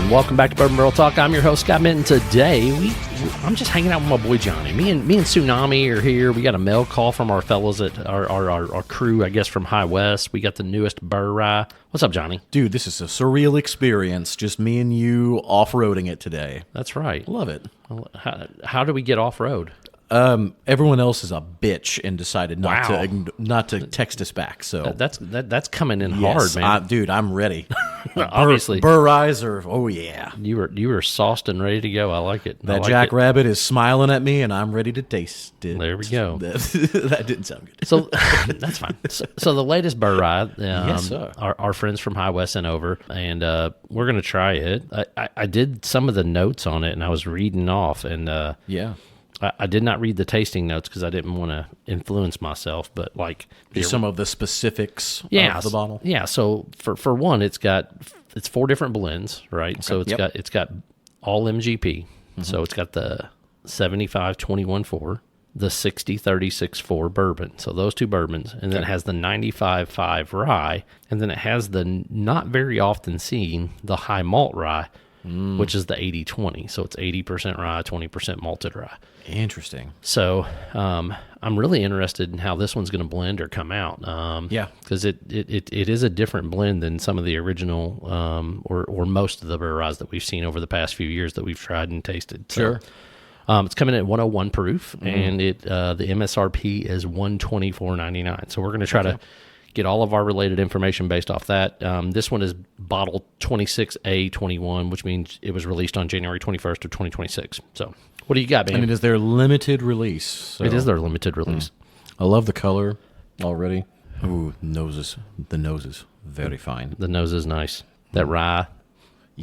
and welcome back to Bourbon Barrel Talk. I'm your host, Scott Minton. Today, I'm just hanging out with my boy Johnny. Me and Tsunami are here. We got a mail call from our fellows at our crew, I guess, from High West. We got the newest Bourye. What's up, Johnny? Dude, this is a surreal experience. Just me and you off-roading it today. That's right. Love it. How do we get off-road? Everyone else is a bitch and decided not to text us back. So that's coming in hard, man. Dude, I'm ready. Obviously, Bourye's are yeah. You were sauced and ready to go. I like it. That jackrabbit is smiling at me, and I'm ready to taste it. There we go. That didn't sound good. So that's fine. So the latest Bourye, yes, sir. Our friends from High West sent over, and we're gonna try it. I did some of the notes on it, and I was reading off, and yeah. I did not read the tasting notes because I didn't want to influence myself, but like some of the specifics of the bottle. Yeah. So for one, it's 4 different blends, right? Okay. So it's got all MGP. Mm-hmm. So it's got the 75-21-4, the 60-36-4 bourbon. So those 2 bourbons, and then it has the 95-5 rye, and then it has the not very often seen the high malt rye, which is the 80-20. So it's 80% rye, 20% malted rye. Interesting. So I'm really interested in how this one's going to blend or come out. Because it is a different blend than some of the original or most of the Bourye's that we've seen over the past few years that we've tried and tasted. Sure. So, it's coming in at 101 proof, and the MSRP is $124.99. So we're going to try to get all of our related information based off that. This one is bottle 26A21, which means it was released on January 21st of 2026. So what do you got, man? And it is their limited release. So. It is their limited release. I love the color already. Ooh, noses. The nose is very fine. The nose is nice. That rye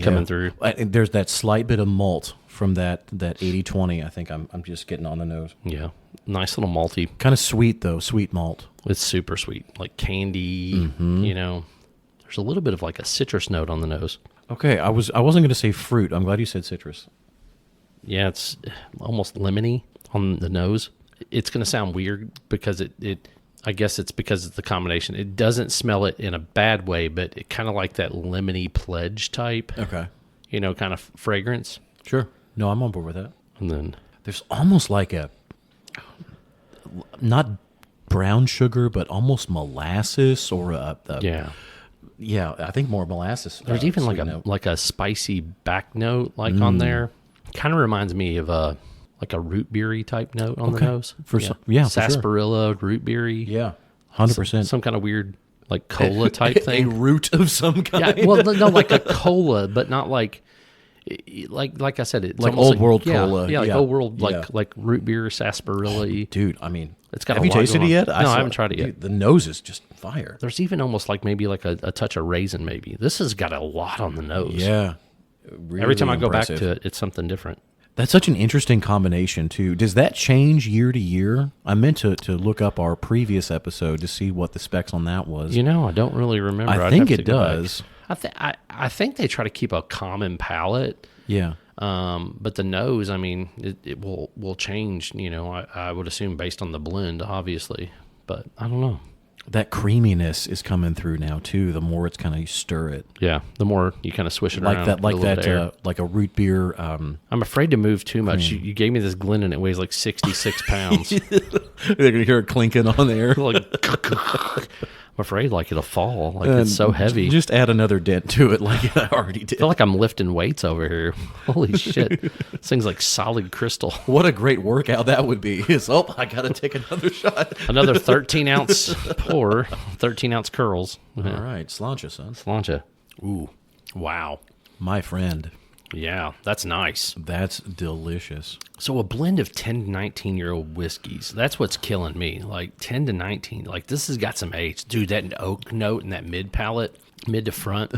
coming through. There's that slight bit of malt from that 80-20. I think I'm just getting on the nose. Yeah. Nice little malty. Kind of sweet, though. Sweet malt. It's super sweet. Like candy, There's a little bit of like a citrus note on the nose. Okay, I wasn't going to say fruit. I'm glad you said citrus. Yeah, it's almost lemony on the nose. It's going to sound weird because I guess it's because it's the combination. It doesn't smell it in a bad way, but it kind of like that lemony pledge type. Okay. Kind of fragrance. Sure. No, I'm on board with that. And then there's almost like not brown sugar, but almost molasses or yeah, I think more molasses. There's even like a spicy back note on there. Kind of reminds me of a root beery type note on the nose. Sarsaparilla, for sure. Root beery. Yeah, 100%. Some kind of weird like cola type thing. A root of some kind. Yeah, well, no, like a cola, but not like I said, it's like old world cola. Yeah, like old world, like root beer, sarsaparilla. Dude, I mean, it's got. Have you tasted it yet? No, I haven't tried it yet. Dude, the nose is just fire. There's even almost like maybe like a touch of raisin. Maybe this has got a lot on the nose. Yeah. Really every time I go impressive. back to it, it's something different. That's such an interesting combination, too. Does that change year to year? I meant to look up our previous episode to see what the specs on that was. I don't really remember. I think it does. I think they try to keep a common palate. Yeah. But the nose, I mean, it will change, I would assume based on the blend, obviously. But I don't know. That creaminess is coming through now too. The more it's kind of you stir it, the more you kind of swish it like around, that, like a root beer. I'm afraid to move too much. You gave me this Glen and it weighs like 66 pounds. They're gonna hear it clinking on there. I'm afraid like it'll fall. Like it's so heavy. Just add another dent to it, like I already did. I feel like I'm lifting weights over here. Holy shit! This thing's like solid crystal. What a great workout that would be! I got to take another shot. Another 13-ounce pour, 13-ounce curls. All right, sláinte, son. Sláinte. Ooh, wow, my friend. Yeah, that's nice. That's delicious. So a blend of 10 to 19-year-old whiskeys. That's what's killing me. Like 10 to 19. Like this has got some age. Dude, that oak note and that mid palate, mid to front.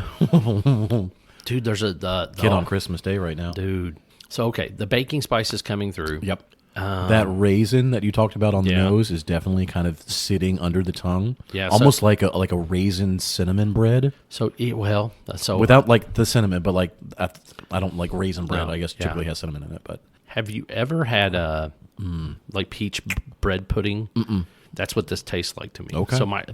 Dude, there's Kid on Christmas Day right now. Dude. So, okay, the baking spice is coming through. Yep. That raisin that you talked about on the nose is definitely kind of sitting under the tongue. Yeah, almost like a raisin cinnamon bread. So without like the cinnamon, but like I don't like raisin bread. No, I guess typically has cinnamon in it. But have you ever had like peach bread pudding? Mm-mm. That's what this tastes like to me. Okay. So my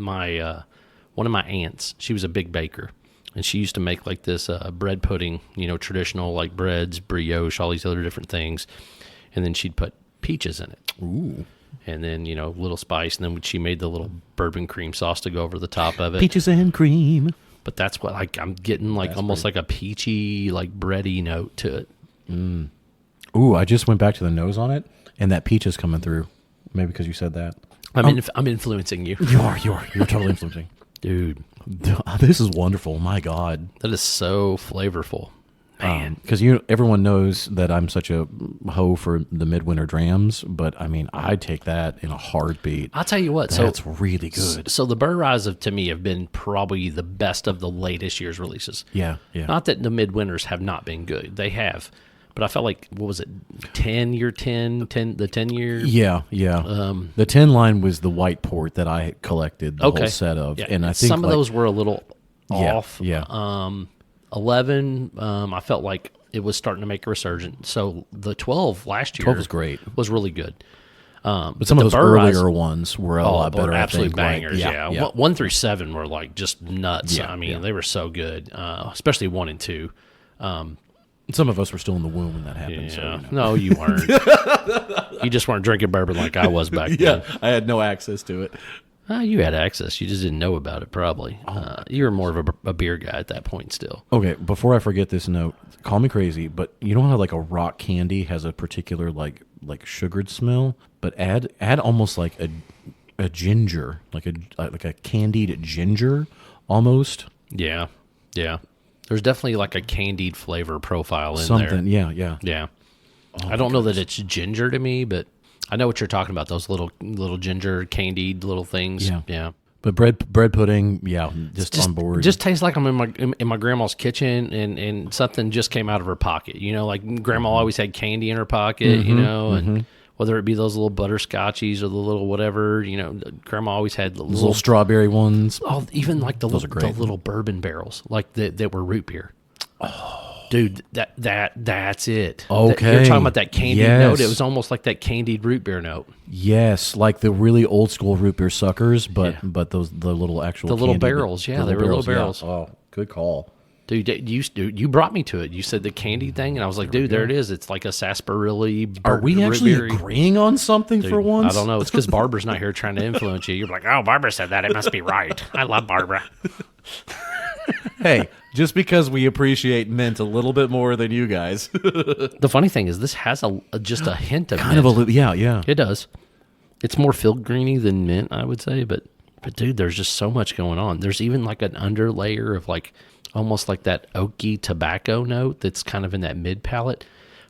one of my aunts, she was a big baker, and she used to make like this bread pudding, traditional like breads, brioche, all these other different things, and then she'd put peaches in it. Ooh. And then, little spice, and then she made the little bourbon cream sauce to go over the top of it. Peaches and cream. But that's what I'm getting almost like a peachy, like bready note to it. Mm. Ooh, I just went back to the nose on it, and that peach is coming through. Maybe because you said that. I'm influencing you. You're totally influencing. Dude. This is wonderful. My God. That is so flavorful. Man. Because everyone knows that I'm such a hoe for the midwinter drams, but I'd take that in a heartbeat. I'll tell you what. That's really good. So the Bourye Rise to me have been probably the best of the latest year's releases. Yeah. Not that the midwinters have not been good. They have. But I felt like, what was it, 10 year? Yeah. The 10 line was the white port that I collected the whole set of. Yeah. And I think some of those were a little off. Yeah. 11, I felt like it was starting to make a resurgence. So the 12 last year 12 was great. Was really good. But some of those earlier ones were a lot better. Absolute bangers, yeah. 1 through 7 were like just nuts. Yeah, they were so good, especially 1 and 2. Some of us were still in the womb when that happened. Yeah. So, No, you weren't. You just weren't drinking bourbon like I was back then. I had no access to it. You had access. You just didn't know about it, probably. You were more of a beer guy at that point still. Okay, before I forget this note, call me crazy, but you know how like a rock candy has a particular like sugared smell, but add almost like a ginger, like a candied ginger almost. Yeah. There's definitely like a candied flavor profile in there. Something, yeah. I don't know that it's ginger to me, but I know what you're talking about. Those little ginger candied little things. Yeah. But bread pudding, just on board. Just tastes like I'm in my grandma's kitchen and something just came out of her pocket. Like grandma always had candy in her pocket. And whether it be those little butterscotchies or the little whatever, grandma always had the little strawberry ones. Oh, even like the little bourbon barrels, like that were root beer. Oh. Dude, that's it. Okay. You're talking about that candied note. It was almost like that candied root beer note. Yes, like the really old school root beer suckers, but the little actual little barrels. Yeah, they were little barrels. Yeah. Oh, good call. Dude, you brought me to it. You said the candy thing, and I was like, dude, there it is. It's like a sarsaparilla. Are we actually agreeing on something for once? I don't know. It's because Barbara's not here trying to influence you. You're like, oh, Barbara said that. It must be right. I love Barbara. Hey, just because we appreciate mint a little bit more than you guys. The funny thing is this has just a hint of kind mint. Of yeah. It does. It's more filigree than mint, I would say, but dude, there's just so much going on. There's even like an underlayer of like almost like that oaky tobacco note that's kind of in that mid palate.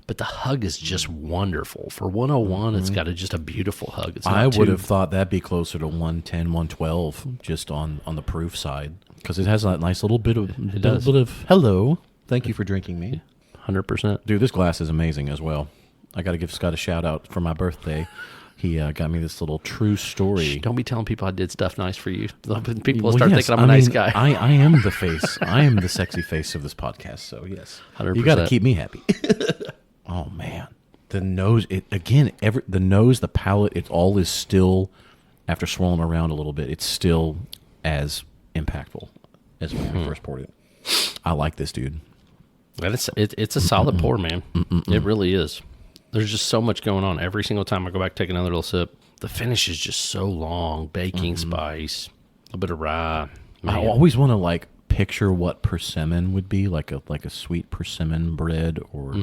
But the hug is just wonderful. For 101, It's got just a beautiful hug. I would have thought that'd be closer to 110, 112, just on the proof side. Because it has that nice little bit of hello. Thank you for drinking me. 100%. Dude, this glass is amazing as well. I got to give Scott a shout out for my birthday. He got me this little true story. Don't be telling people I did stuff nice for you. People will start thinking I'm a nice guy. I am the face. I am the sexy face of this podcast. So yes, 100%. You got to keep me happy. Oh man, the nose. The nose, the palate. It all is still, after swirling around a little bit, it's still as impactful as when I first poured it. I like this, dude. It's a solid pour, man. It really is. There's just so much going on. Every single time I go back, take another little sip. The finish is just so long. Baking spice, a little bit of rye. Man. I always want to picture what persimmon would be, like a sweet persimmon bread or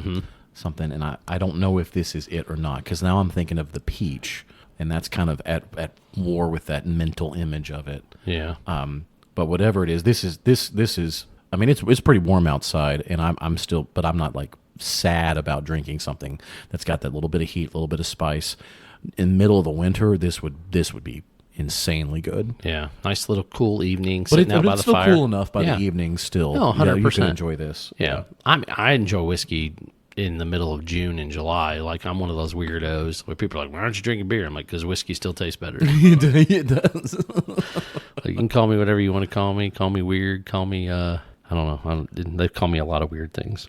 something. And I don't know if this is it or not, because now I'm thinking of the peach, and that's kind of at war with that mental image of it. Yeah. But whatever it is, this is. I mean, it's pretty warm outside, and I'm still, but I'm not sad about drinking something that's got that little bit of heat, a little bit of spice. In the middle of the winter, this would be insanely good. Yeah, nice little cool evening, but sitting out by the fire. It's still cool enough by the evening still. No, 100%. You can enjoy this. Yeah. I enjoy whiskey in the middle of June and July. I'm one of those weirdos where people are like, why aren't you drinking beer? I'm like, because whiskey still tastes better. It does. You can call me whatever you want to call me. Call me weird. Call me, I don't know. They call me a lot of weird things.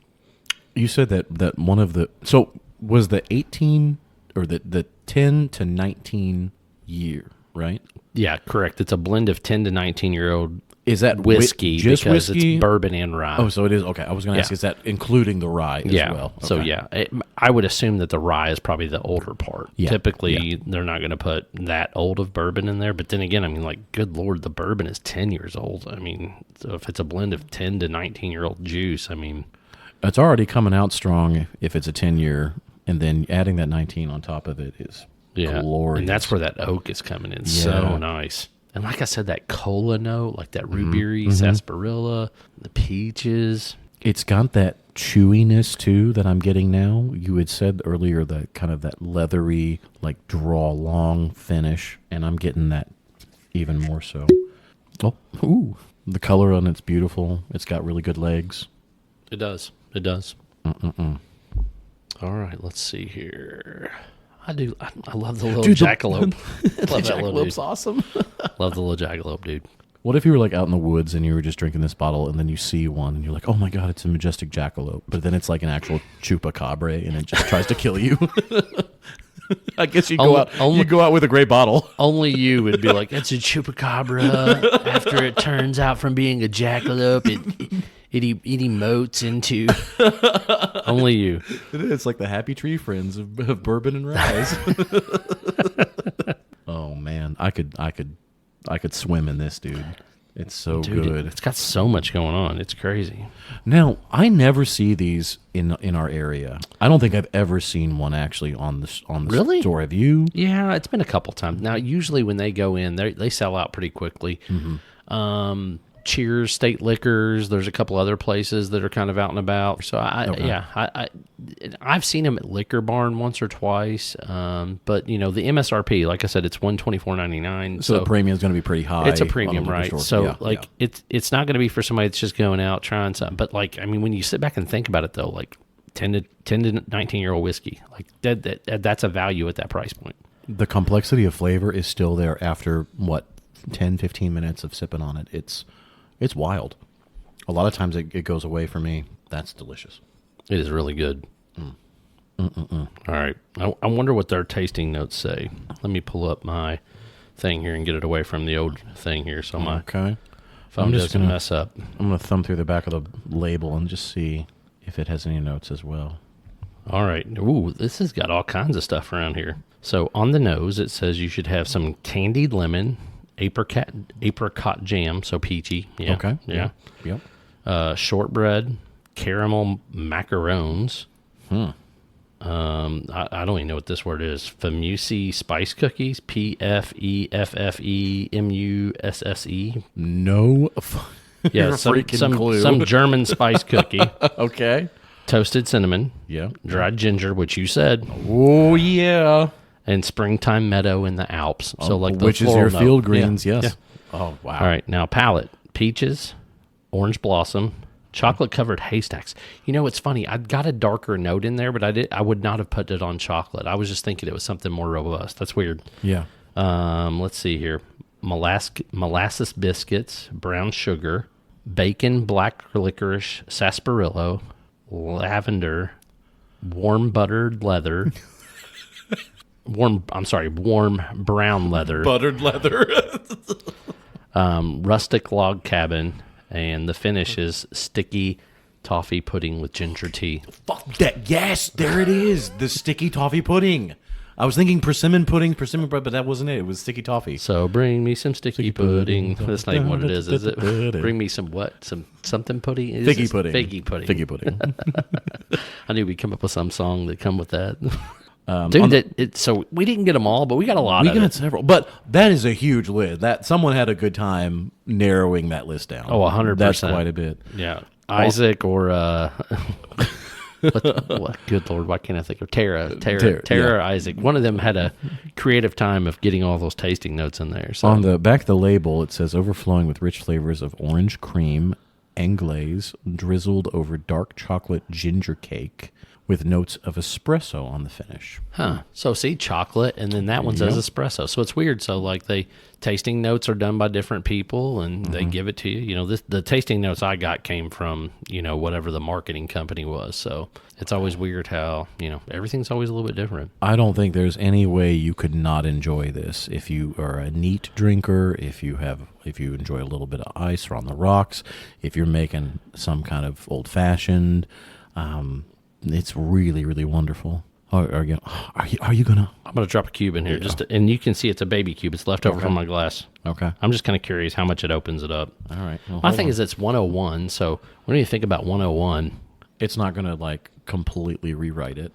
You said that one of the... So, was the 18 or the 10 to 19 year, right? Yeah, correct. It's a blend of 10 to 19-year-old Is that whiskey just because whiskey? it's bourbon and rye. Oh, so it is. Okay, I was going to ask, is that including the rye as well? Okay. So I would assume that the rye is probably the older part. Yeah. Typically, they're not going to put that old of bourbon in there. But then again, I mean, like, good Lord, the bourbon is 10 years old. I mean, so if it's a blend of 10 to 19-year-old juice, I mean, it's already coming out strong if it's a 10-year, and then adding that 19 on top of it is glorious. And that's where that oak is coming in so nice. And like I said, that cola note, like that root beery, sarsaparilla, the peaches. It's got that chewiness too that I'm getting now. You had said earlier that kind of that leathery, like draw long finish, and I'm getting that even more so. Oh, ooh, the color on it's beautiful. It's got really good legs. It does. It does. All right, let's see here. I love the little jackalope. The jackalope's awesome. Love the little jackalope, dude. What if you were like out in the woods and you were just drinking this bottle and then you see one and you're like, oh my God, it's a majestic jackalope. But then it's like an actual chupacabra and it just tries to kill you. I guess you go out with a great bottle. Only you would be like, it's a chupacabra. After it turns out from being a jackalope, it emotes into only you. It is. It's like the happy tree friends of bourbon and rye. Oh man, I could swim in this, dude. It's so good. It's got so much going on. It's crazy. Now, I never see these in our area. I don't think I've ever seen one actually on the Really? store. Have you? Yeah, it's been a couple times. Now, usually when they go in, they sell out pretty quickly. Cheers, State Liquors. There's a couple other places that are kind of out and about. So I've seen them at Liquor Barn once or twice. But you know, the MSRP, like I said, it's $124.99. So the premium is going to be pretty high. It's a premium, right? So it's not going to be for somebody that's just going out trying something. But like, I mean, when you sit back and think about it, though, like 10 to 19-year-old whiskey, like that's a value at that price point. The complexity of flavor is still there after 10, 15 minutes of sipping on it. It's wild. A lot of times it goes away for me. That's delicious. It is really good. All right. I wonder what their tasting notes say. Let me pull up my thing here and get it away from the old thing here so my phone doesn't mess up. I'm going to thumb through the back of the label and just see if it has any notes as well. All right. Ooh, this has got all kinds of stuff around here. So on the nose, it says you should have some candied lemon, apricot jam, so peachy. Yeah. Okay. Yeah. Yep. Shortbread, caramel macarons. I don't even know what this word is. Famusi spice cookies. PFEFFEMUSSE. No. Yeah. Some German spice cookie. Okay. Toasted cinnamon. Yeah. Dried ginger, which you said. Oh yeah. And springtime meadow in the Alps. So like the which is your field greens, yeah. yes. Yeah. Oh wow. All right, now palate. Peaches, orange blossom, chocolate covered haystacks. You know, it's funny. I got a darker note in there, but I would not have put it on chocolate. I was just thinking it was something more robust. That's weird. Yeah. Let's see here. Molasses biscuits, brown sugar, bacon, black licorice, sarsaparilla, lavender, warm buttered leather. Warm brown leather. Buttered leather. Rustic log cabin, and the finish is sticky toffee pudding with ginger tea. Fuck that. Yes, there it is. The sticky toffee pudding. I was thinking persimmon bread, but that wasn't it. It was sticky toffee. So bring me some sticky pudding. That's not even what it is it? Bring me some what? Some something pudding? Figgy pudding. Figgy pudding. I knew we'd come up with some song that come with that. So we didn't get them all, but we got a lot. We got several, but that is a huge list. That someone had a good time narrowing that list down. Oh, 100%. That's quite a bit. Yeah, Isaac or what? Good Lord, why can't I think of Tara, or Isaac? One of them had a creative time of getting all those tasting notes in there. So on the back of the label, it says overflowing with rich flavors of orange cream, anglaise drizzled over dark chocolate ginger cake with notes of espresso on the finish. Huh. So see, chocolate, and then that one says espresso. So it's weird. So like tasting notes are done by different people, and they give it to you. You know, the tasting notes I got came from, you know, whatever the marketing company was. So it's always weird how, you know, everything's always a little bit different. I don't think there's any way you could not enjoy this. If you are a neat drinker, if you enjoy a little bit of ice or on the rocks, if you're making some kind of old fashioned, it's really, really wonderful. Are you gonna? I'm gonna drop a cube in here, and you can see it's a baby cube. It's left over from my glass. Okay. I'm just kind of curious how much it opens it up. All right. Well, my thing is it's 101. So when you think about 101, it's not gonna like completely rewrite it.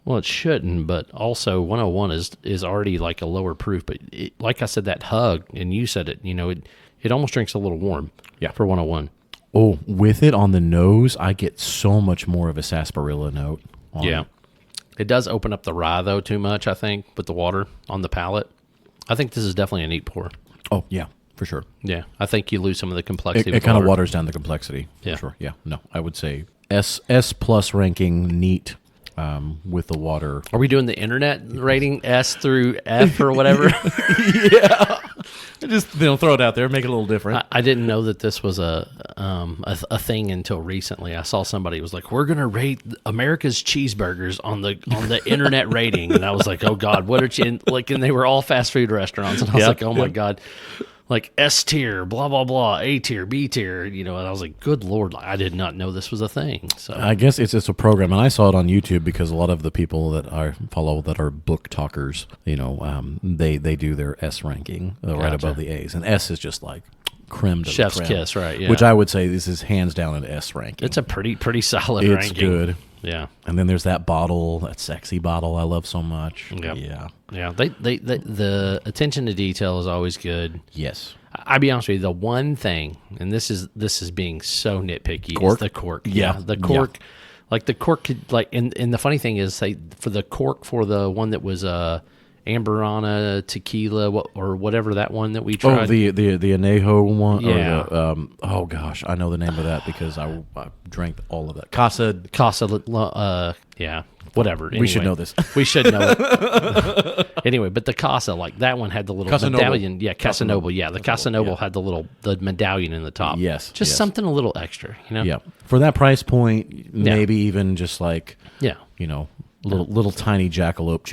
Well, it shouldn't, but also 101 is already like a lower proof. But like I said, that hug, and you said it. You know, it almost drinks a little warm. Yeah. For 101. Oh, with it on the nose, I get so much more of a sarsaparilla note. Yeah. It does open up the rye, though, too much, I think, with the water on the palate. I think this is definitely a neat pour. Oh, yeah, for sure. Yeah, I think you lose some of the complexity. It kind of waters down the complexity, for sure. Yeah, no, I would say S plus ranking, neat, with the water. Are we doing the internet rating S through F or whatever? Yeah. Just throw it out there, make it a little different. I didn't know that this was a thing until recently. I saw somebody was like, "We're gonna rate America's cheeseburgers on the internet rating," and I was like, "Oh God, what are you like?" And they were all fast food restaurants, and I was like, "Oh my God." Like S tier, blah blah blah, A tier, B tier, you know, and I was like, "Good Lord, I did not know this was a thing." So I guess it's a program, and I saw it on YouTube because a lot of the people that I follow that are book talkers, you know, they do their S ranking right above the A's, and S is just like creme de la chef's creme, kiss, right? Yeah. Which I would say this is hands down an S ranking. It's a pretty solid it's ranking. It's good. Yeah. And then there's that bottle, that sexy bottle I love so much. Yep. Yeah. Yeah. They the attention to detail is always good. Yes. I'll be honest with you, the one thing, and this is being so nitpicky, cork? is the cork. Yeah. The cork. Yeah. Like the cork could and the funny thing is for the cork for the one that was Amberana tequila or whatever that one that we tried. Oh, the Anejo one. Yeah. Or the, oh gosh, I know the name of that because I drank all of that. Casa. Yeah. Whatever. Anyway, we should know this. We should know it. Anyway, but the Casa, like that one had the little medallion. Yeah, Casanoble. Yeah, the Casanoble had the medallion in the top. Yes. Just something a little extra, you know? Yeah. For that price point, maybe even just like, you know, little tiny jackalope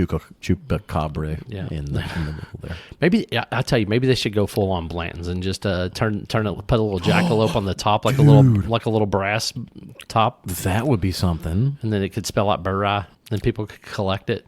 chupacabra in the middle there. Maybe I tell you, maybe they should go full on Blanton's and just turn it, put a little jackalope on the top, like a little brass top. That would be something. And then it could spell out Bourye, then people could collect it.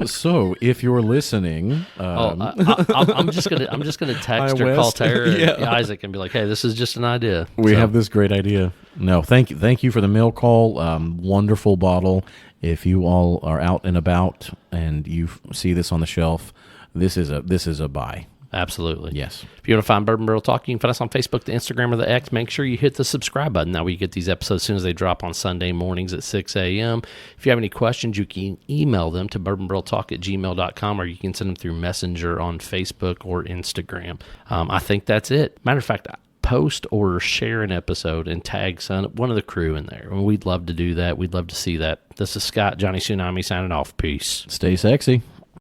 So, if you're listening, I'm just gonna text or call Tara Isaac and be like, "Hey, this is just an idea. We have this great idea." No, thank you for the mail call. Wonderful bottle. If you all are out and about and you see this on the shelf, this is a buy. Absolutely. Yes. If you want to find Bourbon Barrel Talk, you can find us on Facebook, the Instagram, or the X. Make sure you hit the subscribe button. That way you get these episodes as soon as they drop on Sunday mornings at 6 a.m. If you have any questions, you can email them to bourbonbarreltalk@gmail.com, or you can send them through Messenger on Facebook or Instagram. I think that's it. Matter of fact, post or share an episode and tag one of the crew in there. We'd love to do that. We'd love to see that. This is Scott, Johnny Tsunami, signing off. Peace. Stay sexy.